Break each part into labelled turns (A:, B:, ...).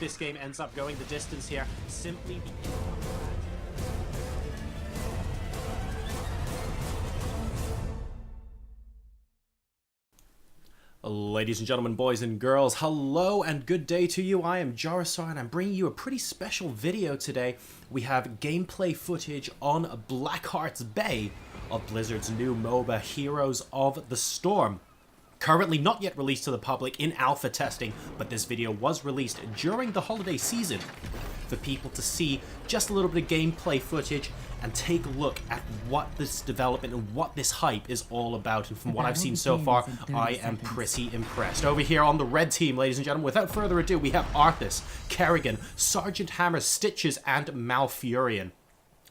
A: this game ends up going the distance here, simply because... Ladies and gentlemen, boys and girls, hello and good day to you. I am Jarasar and I'm bringing you a pretty special video today. We have gameplay footage on Blackheart's Bay of Blizzard's new MOBA, Heroes of the Storm. Currently not yet released to the public in alpha testing, but this video was released during the holiday season for people to see just a little bit of gameplay footage and take a look at what this development and what this hype is all about. And from what I've seen so far, I am pretty impressed. Over here on the red team, ladies and gentlemen, without further ado, we have Arthas, Kerrigan, Sergeant Hammer, Stitches, and Malfurion.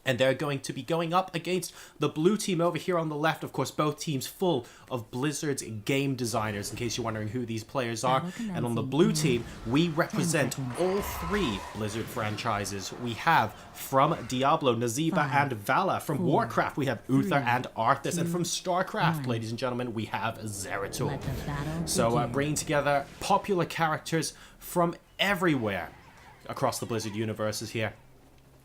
A: And they're going to be going up against the blue team over here on the left. Of course, both teams full of Blizzard's game designers, in case you're wondering who these players are. And on the blue team, we represent all three Blizzard franchises. We have from Diablo, Nazeeba and Vala. From Warcraft, we have Uther and Arthas. And from StarCraft, ladies and gentlemen, we have Zeratul. So bringing together popular characters from everywhere across the Blizzard universes here.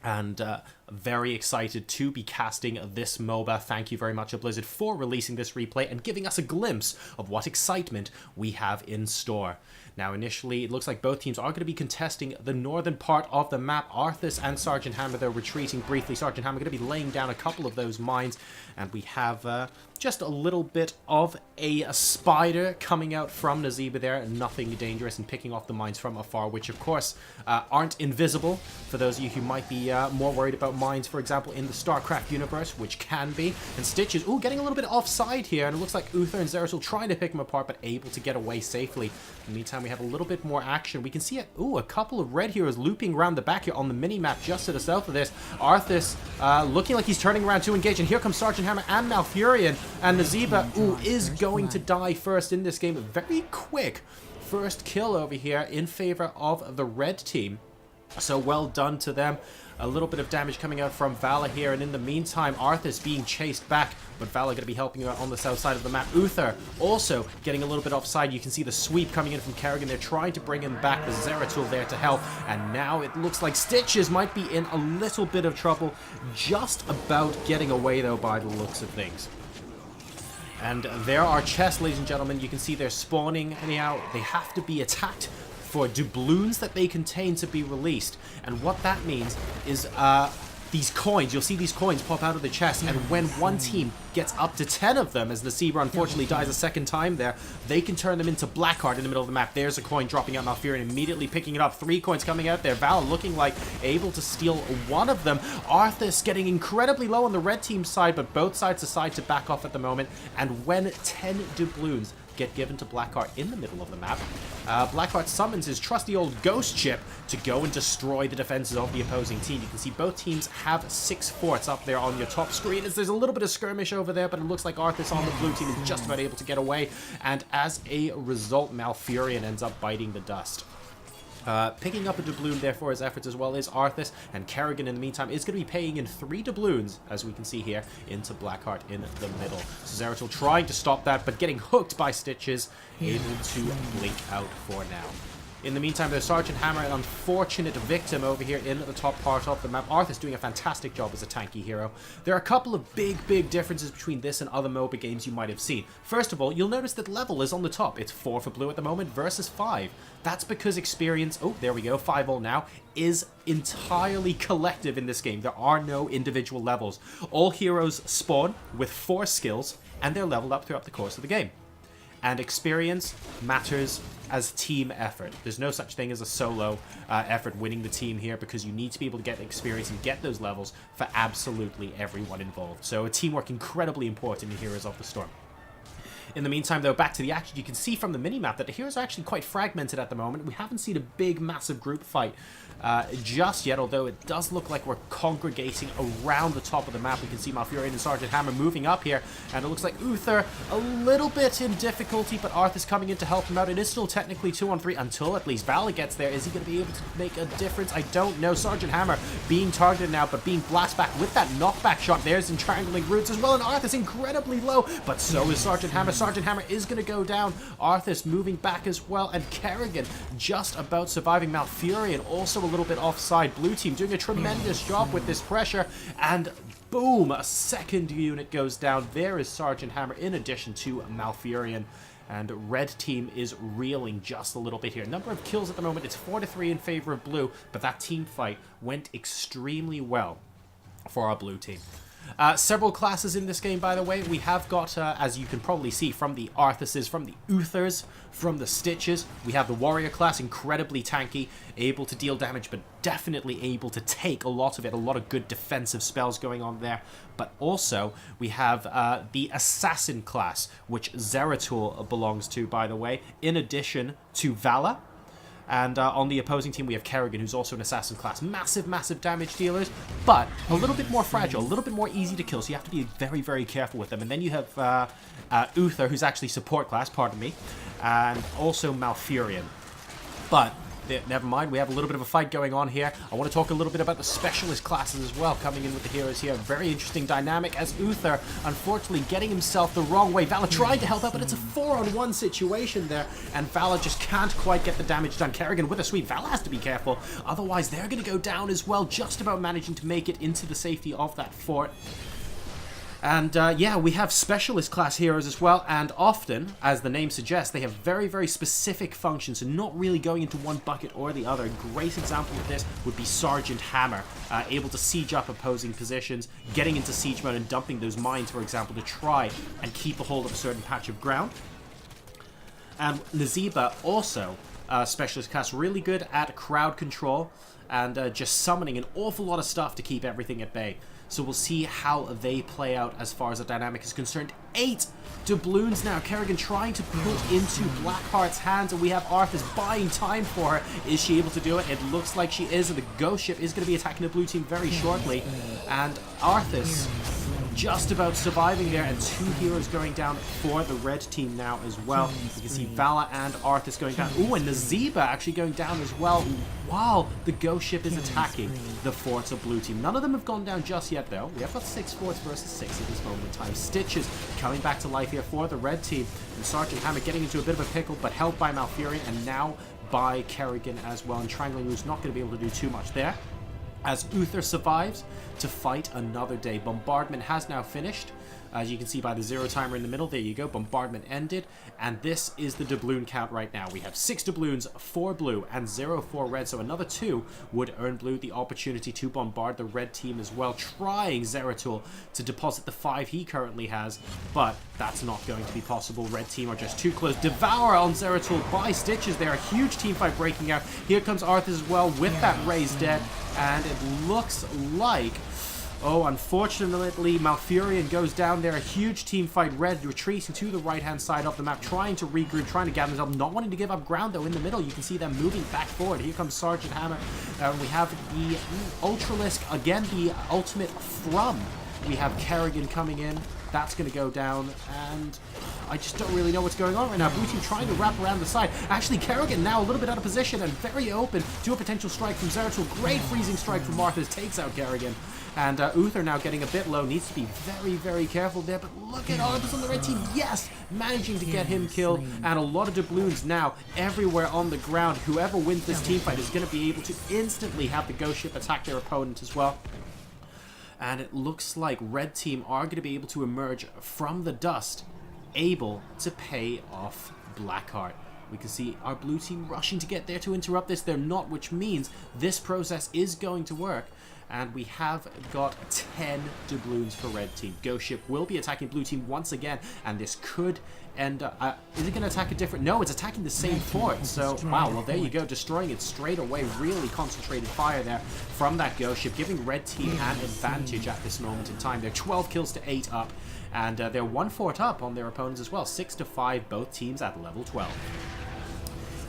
A: And very excited to be casting this MOBA. Thank you very much, Blizzard, for releasing this replay and giving us a glimpse of what excitement we have in store. Now, initially, it looks like both teams are going to be contesting the northern part of the map. Arthas and Sergeant Hammer, they're retreating briefly. Sergeant Hammer going to be laying down a couple of those mines. And we have just a little bit of a spider coming out from Nazeeba there. Nothing dangerous, and picking off the mines from afar, which, of course, aren't invisible. For those of you who might be more worried about mines, for example, in the StarCraft universe, which can be. And Stitches, ooh, getting a little bit offside here. And it looks like Uther and Zeratul trying to pick him apart, but able to get away safely. In the meantime, we have a little bit more action. We can see it. Ooh, a couple of red heroes looping around the back here on the mini-map just to the south of this. Arthas looking like he's turning around to engage. And here comes Sergeant Hammer and Malfurion. And Nazeeba, ooh, is going to die first in this game. Very quick first kill over here in favor of the red team. So well done to them. A little bit of damage coming out from Vala here, and in the meantime, Arthas being chased back, but Vala going to be helping her out on the south side of the map. Uther also getting a little bit offside. You can see the sweep coming in from Kerrigan. They're trying to bring him back. The Zeratul there to help, and now it looks like Stitches might be in a little bit of trouble. Just about getting away, though, by the looks of things. And there are chests, ladies and gentlemen. You can see they're spawning. Anyhow, they have to be attacked for doubloons that they contain to be released. And what that means is these coins, you'll see these coins pop out of the chest, and when one team gets up to 10 of them, as the Nazeeba unfortunately dies a second time there, they can turn them into Blackheart in the middle of the map. There's a coin dropping out, Malfurion immediately picking it up. 3 coins coming out there. Val looking like able to steal one of them. Arthas getting incredibly low on the red team side, but both sides decide to back off at the moment. And when 10 doubloons get given to Blackheart in the middle of the map, Blackheart summons his trusty old ghost ship to go and destroy the defenses of the opposing team. You can see both teams have 6 forts up there on your top screen. As there's a little bit of skirmish over there, but it looks like Arthas on the blue team is just about able to get away, and as a result, Malfurion ends up biting the dust. Picking up a doubloon there for his efforts as well is Arthas, and Kerrigan in the meantime is going to be paying in 3 doubloons, as we can see here, into Blackheart in the middle. So Zeratul trying to stop that, but getting hooked by Stitches, able to blink out for now. In the meantime, there's Sergeant Hammer, an unfortunate victim over here in the top part of the map. Arthas doing a fantastic job as a tanky hero. There are a couple of big differences between this and other MOBA games you might have seen. First of all, you'll notice that level is on the top. It's 4 for blue at the moment versus 5. That's because experience, oh, there we go, 5-all now, is entirely collective in this game. There are no individual levels. All heroes spawn with 4 skills, and they're leveled up throughout the course of the game. And experience matters as team effort. There's no such thing as a solo effort winning the team here, because you need to be able to get experience and get those levels for absolutely everyone involved. So teamwork incredibly important in Heroes of the Storm. In the meantime, though, back to the action, you can see from the minimap that the heroes are actually quite fragmented at the moment. We haven't seen a big, massive group fight just yet, although it does look like we're congregating around the top of the map. We can see Malfurion and Sergeant Hammer moving up here, and it looks like Uther a little bit in difficulty, but Arthas coming in to help him out. It is still technically 2-on-3 until at least Vala gets there. Is he going to be able to make a difference? I don't know. Sergeant Hammer being targeted now, but being blasted back with that knockback shot. There's entrangling roots as well, and Arthas incredibly low, but so is Sergeant Hammer. Sergeant Hammer is going to go down. Arthas moving back as well, and Kerrigan just about surviving. Malfurion also a little bit offside. Blue team doing a tremendous job with this pressure, and boom, a second unit goes down. There is Sergeant Hammer in addition to Malfurion. And red team is reeling just a little bit here. Number of kills at the moment, it's 4-3 in favor of blue, but that team fight went extremely well for our blue team. Several classes in this game, by the way. We have got, as you can probably see, from the Arthuses, from the Uthers, from the Stitches. We have the Warrior class, incredibly tanky, able to deal damage, but definitely able to take a lot of it. A lot of good defensive spells going on there. But also, we have the Assassin class, which Zeratul belongs to, by the way, in addition to Vala. And on the opposing team, we have Kerrigan, who's also an assassin class. Massive, massive damage dealers, but a little bit more fragile, a little bit more easy to kill, so you have to be very, very careful with them. And then you have Uther, who's actually support class, pardon me, and also Malfurion. But never mind, we have a little bit of a fight going on here. I want to talk a little bit about the specialist classes as well, coming in with the heroes here. Very interesting dynamic as Uther, unfortunately, getting himself the wrong way. Vala tried to help out, but it's a 4-on-1 situation there, and Vala just can't quite get the damage done. Kerrigan with a sweep. Vala has to be careful, otherwise they're going to go down as well, just about managing to make it into the safety of that fort. And yeah, we have specialist class heroes as well, and often, as the name suggests, they have very, very specific functions, and not really going into one bucket or the other. A great example of this would be Sergeant Hammer, able to siege up opposing positions, getting into siege mode and dumping those mines, for example, to try and keep a hold of a certain patch of ground. And Nazeeba, also specialist class, really good at crowd control and just summoning an awful lot of stuff to keep everything at bay. So we'll see how they play out as far as the dynamic is concerned. 8 doubloons now. Kerrigan trying to put into Blackheart's hands, and we have Arthas buying time for her. Is she able to do it? It looks like she is, and the ghost ship is going to be attacking the blue team very shortly. And Arthas just about surviving there, and 2 heroes going down for the red team now as well. You can see Vala and Arthas going down. Ooh, and Nazeeba actually going down as well, while the ghost ship is attacking the forts of blue team. None of them have gone down just yet, though. We have got 6 forts versus 6 at this moment in time. Stitches coming back to life here for the red team, and Sergeant Hammer getting into a bit of a pickle, but helped by Malfurion, and now by Kerrigan as well. And Triangle Move's not going to be able to do too much there, as Uther survives to fight another day. Bombardment has now finished. As you can see by the 0 timer in the middle, there you go, bombardment ended, and this is the doubloon count right now. We have 6 doubloons, 4 blue, and 0 for red, so another 2 would earn blue the opportunity to bombard the red team as well, trying Zeratul to deposit the 5 he currently has, but that's not going to be possible. Red team are just too close. Devour on Zeratul by Stitches there, a huge team fight breaking out. Here comes Arthas as well with that raised dead, and it looks like, oh, unfortunately, Malfurion goes down there. A huge team fight. Red retreating to the right-hand side of the map, trying to regroup, trying to gather themselves, not wanting to give up ground, though. In the middle, you can see them moving back forward. Here comes Sergeant Hammer. We have the Ultralisk, again, the ultimate from. We have Kerrigan coming in. That's going to go down, and I just don't really know what's going on right now. Blue team trying to wrap around the side. Actually, Kerrigan now a little bit out of position and very open to a potential strike from Zeratul. Great freezing strike from Arthas, takes out Kerrigan. And Uther now getting a bit low, needs to be very, very careful there. But look at Arthas on the red team. Yes, managing to get him killed. And a lot of doubloons now everywhere on the ground. Whoever wins this team fight is going to be able to instantly have the ghost ship attack their opponent as well. And it looks like red team are going to be able to emerge from the dust, able to pay off Blackheart. We can see our blue team rushing to get there to interrupt this. They're not, which means this process is going to work. And we have got 10 doubloons for red team. Ghost ship will be attacking blue team once again, and this could end is it going to attack a different? No, it's attacking the same fort. So, wow, well, there you go, destroying it straight away. Really concentrated fire there from that ghost ship, giving red team an advantage at this moment in time. They're 12 kills to 8 up, and they're 1 fort up on their opponents as well. 6-5, both teams at level 12.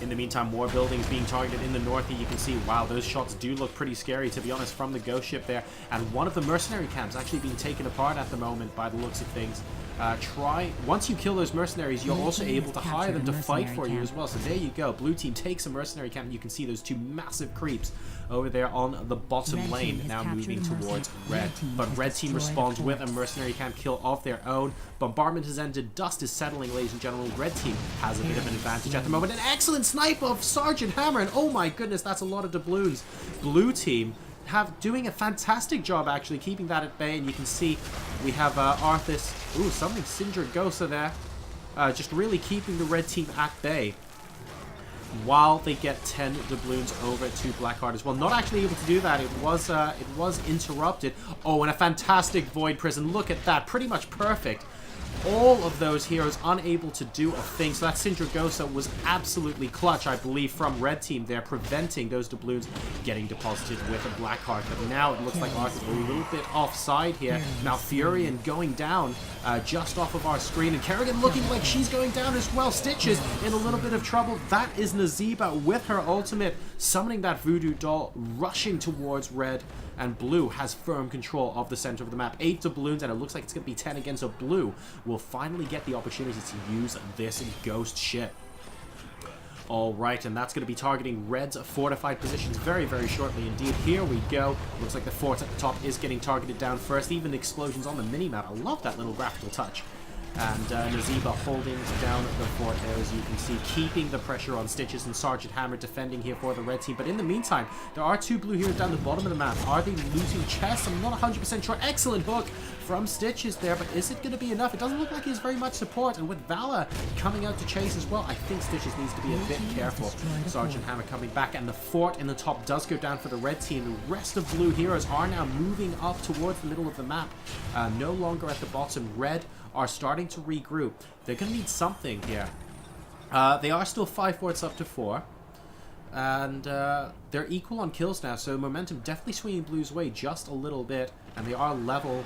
A: In the meantime, more buildings being targeted in the north. You can see, wow, those shots do look pretty scary, to be honest, from the ghost ship there. And one of the mercenary camps actually being taken apart at the moment by the looks of things. Once you kill those mercenaries, you're also able to hire them to fight for you as well. So there you go. Blue team takes a mercenary camp, and you can see those two massive creeps over there on the bottom lane, now moving towards red. But red team responds with a mercenary camp kill of their own. Bombardment has ended. Dust is settling, ladies and gentlemen. Red team has a bit of an advantage at the moment. An excellent snipe of Sergeant Hammer, and oh my goodness, that's a lot of doubloons. Blue team doing a fantastic job actually keeping that at bay, and you can see we have Arthas, something Sindragosa there, just really keeping the red team at bay while they get 10 doubloons over to Blackheart as well. Not actually able to do that. It was interrupted. Oh, and a fantastic Void Prison. Look at that. Pretty much perfect. All of those heroes unable to do a thing. So that Sindragosa was absolutely clutch, I believe, from red team there, preventing those doubloons getting deposited with a Blackheart. But now it looks like Arthur's a little bit offside here. Malfurion going down just off of our screen, and Kerrigan looking like she's going down as well. Stitches in a little bit of trouble. That is Nazeeba with her ultimate, summoning that voodoo doll, rushing towards red, and blue has firm control of the center of the map. 8 doubloons, and it looks like it's going to be 10 again, so blue will finally get the opportunity to use this ghost shit. Alright, and that's going to be targeting red's fortified positions very, very shortly indeed. Here we go. Looks like the fort at the top is getting targeted down first. Even explosions on the mini-map. I love that little graphical touch. And Nazeeba holding down the fort there, as you can see, keeping the pressure on Stitches, and Sergeant Hammer defending here for the red team. But in the meantime, there are 2 blue heroes down the bottom of the map. Are they looting chests? I'm not 100% sure. Excellent hook from Stitches there, but is it going to be enough? It doesn't look like he has very much support, and with Vala coming out to chase as well, I think Stitches needs to be a bit careful. Sergeant Hammer coming back, and the fort in the top does go down for the red team. The rest of blue heroes are now moving up towards the middle of the map, no longer at the bottom. Red are starting to regroup. They're going to need something here. They are still 5 forts up to 4. And they're equal on kills now, so momentum definitely swinging blue's way just a little bit. And they are level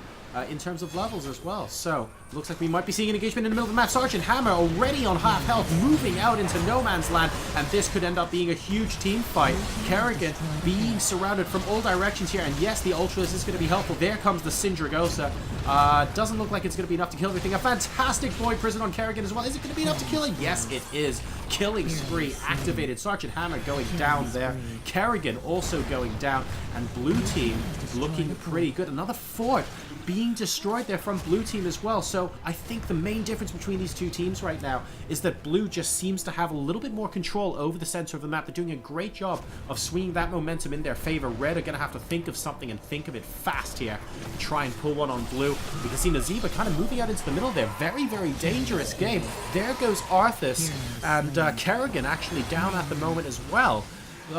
A: in terms of levels as well. So, looks like we might be seeing an engagement in the middle of the map. Sergeant Hammer already on half health, moving out into no man's land. And this could end up being a huge team fight. Kerrigan being surrounded from all directions here. And yes, the Ultralist is going to be helpful. There comes the Sindragosa. Doesn't look like it's going to be enough to kill everything. A fantastic Void Prison on Kerrigan as well. Is it going to be enough to kill him? Yes, it is. Killing spree activated. Sergeant Hammer going down there. Kerrigan also going down. And blue team looking pretty good. Another fort being destroyed there from blue team as well. So I think the main difference between these two teams right now is that blue just seems to have a little bit more control over the center of the map. They're doing a great job of swinging that momentum in their favor. Red are going to have to think of something, and think of it fast here. Try and pull one on blue. We can see Nazeeba kind of moving out into the middle there. Very, very dangerous game. There goes Arthas, and Kerrigan actually down at the moment as well.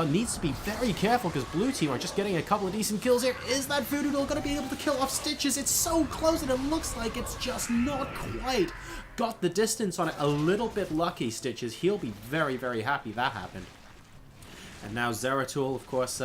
A: Needs to be very careful, because blue team are just getting a couple of decent kills here. Is that voodoo doll going to be able to kill off Stitches? It's so close, and it looks like it's just not quite got the distance on it. A little bit lucky, Stitches. He'll be very, very happy that happened. And now Zeratul, of course,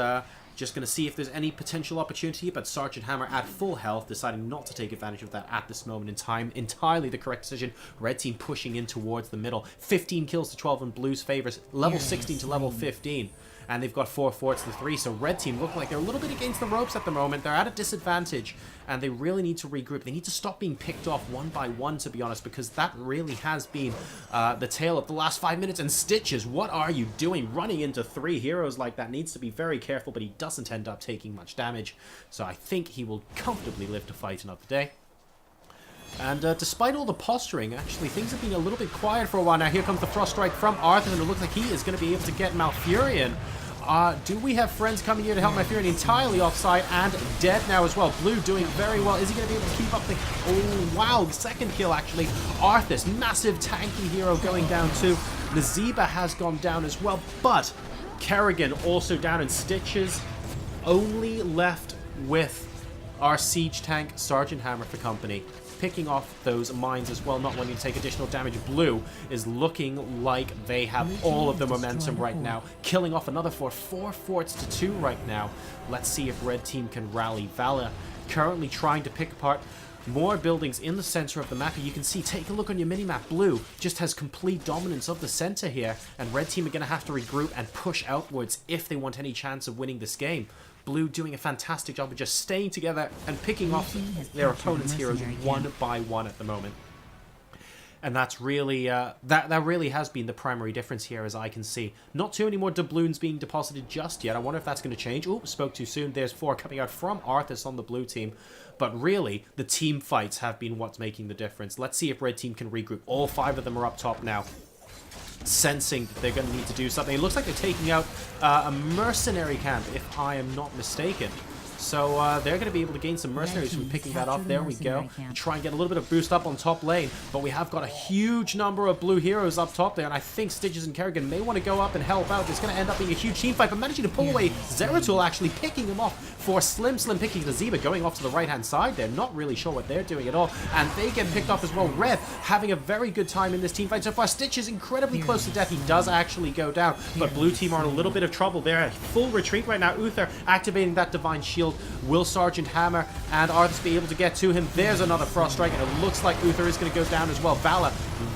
A: just going to see if there's any potential opportunity, but Sergeant Hammer at full health, deciding not to take advantage of that at this moment in time. Entirely the correct decision. Red team pushing in towards the middle. 15 kills to 12 in blue's favors. Level 16 to level 15. And they've got 4 forts to 3, so red team look like they're a little bit against the ropes at the moment. They're at a disadvantage, and they really need to regroup. They need to stop being picked off one by one, to be honest, because that really has been the tale of the last 5 minutes. And Stitches, what are you doing? Running into 3 heroes like that. Needs to be very careful, but he doesn't end up taking much damage. So I think he will comfortably live to fight another day. And despite all the posturing, actually, things have been a little bit quiet for a while now. Here comes the Frost Strike from Arthur, and it looks like he is going to be able to get Malfurion. Do we have friends coming here to help Malfurion? Entirely offside and dead now as well. Blue doing very well. Is he going to be able to keep up the... Oh, wow. Second kill, actually. Arthas, massive tanky hero, going down too. Nazeeba has gone down as well, but Kerrigan also down, and Stitches only left with our siege tank, Sergeant Hammer, for company. Picking off those mines as well, not wanting to take additional damage. Blue is looking like they have all of the momentum right now. Killing off another fort. 4 forts to 2 right now. Let's see if red team can rally. Vala currently trying to pick apart more buildings in the center of the map. You can see, take a look on your minimap, blue just has complete dominance of the center here, and red team are going to have to regroup and push outwards if they want any chance of winning this game. Blue doing a fantastic job of just staying together and picking off their opponent's heroes one by one at the moment. And that's really, that really has been the primary difference here, as I can see. Not too many more doubloons being deposited just yet. I wonder if that's going to change. Oh, spoke too soon. There's 4 coming out from Arthas on the blue team. But really, the team fights have been what's making the difference. Let's see if red team can regroup. All 5 of them are up top now, sensing that they're going to need to do something. It looks like they're taking out a mercenary camp, if I am not mistaken. So they're going to be able to gain some mercenaries from picking that off. There we go. Try and get a little bit of boost up on top lane. But we have got a huge number of blue heroes up top there. And I think Stitches and Kerrigan may want to go up and help out. It's going to end up being a huge team fight. But managing to pull away Zeratul, actually picking him off for Slim picking the Zeba, going off to the right-hand side there. Not really sure what they're doing at all. And they get picked off as well. Red having a very good time in this team fight so far. Stitch is incredibly close to death. He does actually go down. But blue team are in a little bit of trouble. They're full retreat right now. Uther activating that Divine Shield. Will Sergeant Hammer and Arthas be able to get to him? There's another Frost Strike, and it looks like Uther is going to go down as well. Vala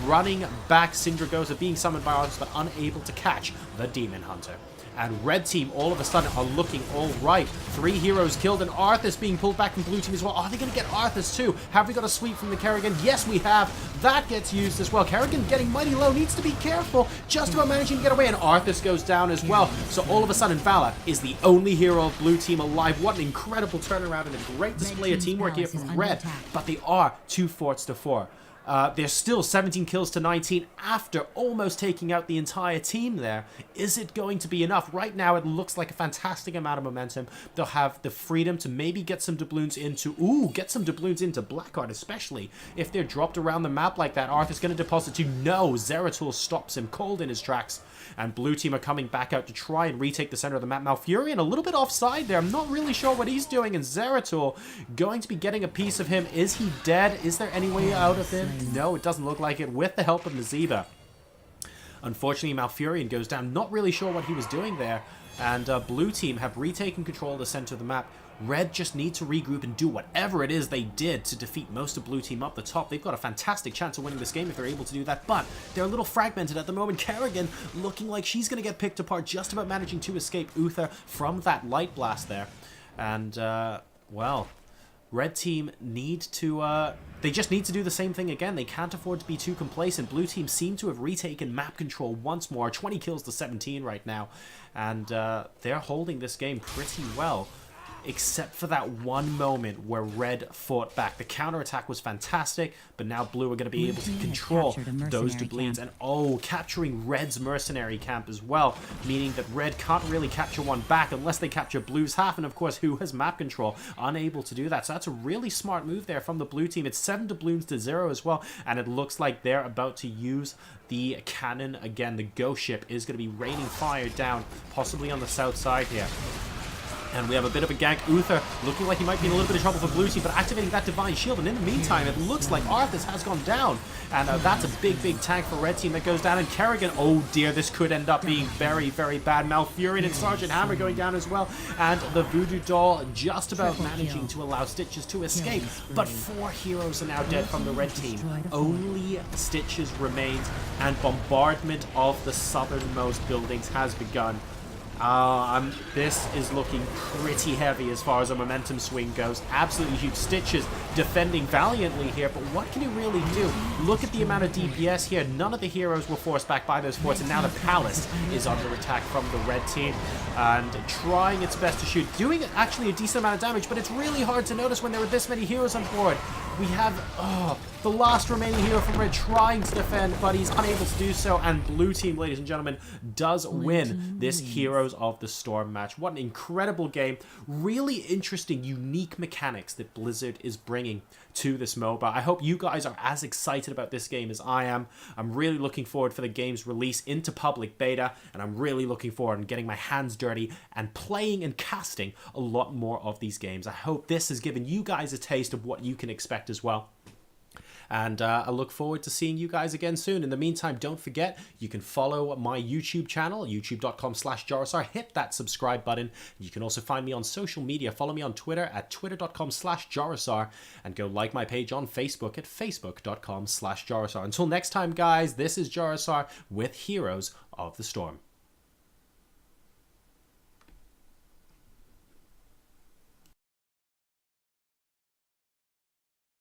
A: running back. Syndragosa being summoned by Arthas, but unable to catch the Demon Hunter. And red team all of a sudden are looking all right. 3 heroes killed, and Arthas being pulled back from blue team as well. Are they going to get Arthas too? Have we got a sweep from the Kerrigan? Yes, we have. That gets used as well. Kerrigan getting mighty low, needs to be careful. Just about managing to get away, and Arthas goes down as well. So all of a sudden, Vala is the only hero of blue team alive. What an incredible turnaround and a great display of teamwork here from red. But they are 2 forts to 4. There's still 17 kills to 19 after almost taking out the entire team there. Is it going to be enough? Right now, it looks like a fantastic amount of momentum. They'll have the freedom to maybe get some doubloons into... Ooh, get some doubloons into Blackheart, especially if they're dropped around the map like that. Arthur's going to deposit to... No, Zeratul stops him cold in his tracks. And blue team are coming back out to try and retake the center of the map. Malfurion a little bit offside there. I'm not really sure what he's doing. And Zeratul going to be getting a piece of him. Is he dead? Is there any way out of him? No, it doesn't look like it, with the help of Naziba. Unfortunately, Malfurion goes down. Not really sure what he was doing there. And blue team have retaken control of the center of the map. Red just need to regroup and do whatever it is they did to defeat most of blue team up the top. They've got a fantastic chance of winning this game if they're able to do that, but they're a little fragmented at the moment. Kerrigan looking like she's going to get picked apart, just about managing to escape Uther from that light blast there. And, well... Red team need to, they just need to do the same thing again. They can't afford to be too complacent. Blue team seem to have retaken map control once more. 20 kills to 17 right now. And they're holding this game pretty well. Except for that one moment where red fought back. The counterattack was fantastic, but now blue are going to be able to control those doubloons. And oh, capturing red's mercenary camp as well, meaning that red can't really capture one back unless they capture blue's half, and of course who has map control, unable to do that. So that's a really smart move there from the blue team. It's 7 doubloons to 0 as well, and it looks like they're about to use the cannon again. The ghost ship is going to be raining fire down, possibly on the south side here. And we have a bit of a gank. Uther looking like he might be in a little bit of trouble for blue team, but activating that Divine Shield. And in the meantime, it looks like Arthas has gone down. And that's a big tank for red team that goes down. And Kerrigan, oh dear, this could end up being very bad. Malfurion and Sergeant Hammer going down as well. And the Voodoo Doll just about managing to allow Stitches to escape. But 4 heroes are now dead from the red team. Only Stitches remains. And bombardment of the southernmost buildings has begun. This is looking pretty heavy as far as a momentum swing goes. Absolutely huge. Stitches defending valiantly here, but what can he really do? Look at the amount of DPS here. None of the heroes were forced back by those forts, and now the palace is under attack from the red team. And trying its best to shoot. Doing actually a decent amount of damage, but it's really hard to notice when there were this many heroes on board. We have the last remaining hero from red trying to defend, but he's unable to do so. And blue team, ladies and gentlemen, does win this Heroes of the Storm match. What an incredible game. Really interesting, unique mechanics that Blizzard is bringing to this MOBA. I hope you guys are as excited about this game as I am. I'm really looking forward for the game's release into public beta, and I'm really looking forward to getting my hands dirty and playing and casting a lot more of these games. I hope this has given you guys a taste of what you can expect as well. And I look forward to seeing you guys again soon. In the meantime, don't forget, you can follow my YouTube channel, youtube.com/Jarosar. Hit that subscribe button. You can also find me on social media. Follow me on Twitter at twitter.com/Jarosar. And go like my page on Facebook at facebook.com/Jarosar. Until next time, guys, this is Jarosar with Heroes of the Storm.